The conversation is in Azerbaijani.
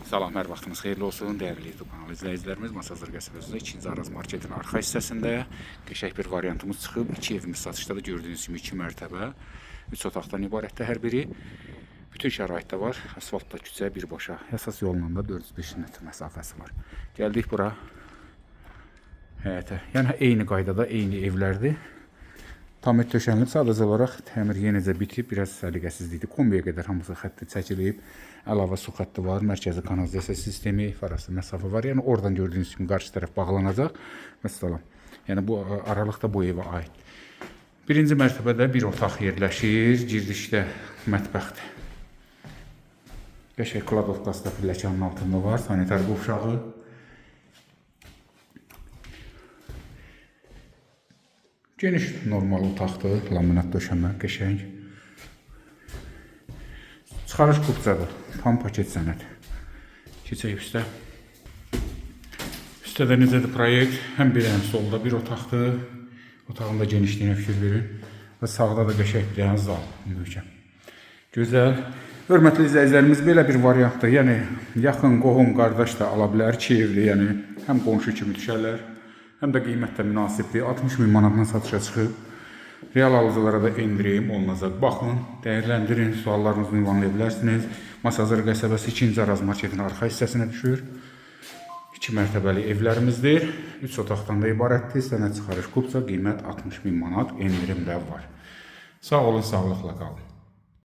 Salam, hər vaxtınız xeyirli olsun, dəyərli YouTube kanalı izləyicilərimiz. Masazır qəsəbəsində 2-ci Araz marketin arxa hissəsində qəşəng bir variantımız çıxıb. 2 evimiz satışdadır. Gördüyünüz kimi 2 mərtəbə, 3 otaqdan ibarətdə hər biri. Bütün şəraitdə var. Asfaltda küçə birbaşa. Əsas yolla da 405 metr məsafəsi var. Gəldik bura həyətə. Yəni eyni qaydada, eyni evlərdir. Tam et döşənilib, sadəcə olaraq təmir yenicə bitib, biraz səliqəsizlikdir. Kombiyə qədər hamısı xətti çəkilib, əlavə su xətti var, mərkəzi kanalizasiya sistemi, arası məsafə var. Yəni oradan gördüyünüz kimi qarşı tərəf bağlanacaq. Məsələn, yəni bu aralıqda bu evə aid. Birinci mərtəbədə bir otaq yerləşir, girdişdə mətbəxdir. Qəşəng kladovkası da pilləkanın altında var, sanitar qovşağı. Geniş normal otaqdır, laminat döşəmə, qəşəng. Çıxarış kupçadır, tam paket sənəd. Keçək üstə. Üstədə necədir proyekt? Həm bir həm solda bir otaqdır. Otağın da genişliyinə fikir verin. Və sağda da qəşəng bir dənə zal, möhkəm. Gözəl. Hörmətli izləyicilərimiz, belə bir variantdır. Yəni, yaxın qohum, qardaş da ala bilər, 2 evli, yəni həm qonşu kimi düşərlər. Həm də qiymət də münasibdir. 60.000 manatdan satışa çıxıb. Real alıcılara da endirim olunacaq. Baxın, dəyərləndirin, suallarınızı ünvanlaya bilərsiniz. Masazır qəsəbəsi 2-ci Araz marketin arxa hissəsinə düşür. 2 mərtəbəli evlərimizdir. 3 otaqdan da ibarətdir. Sənəd çıxarış kupça, qiymət 60.000 manat, endirim də var. Sağ olun, sağlıqla qalın.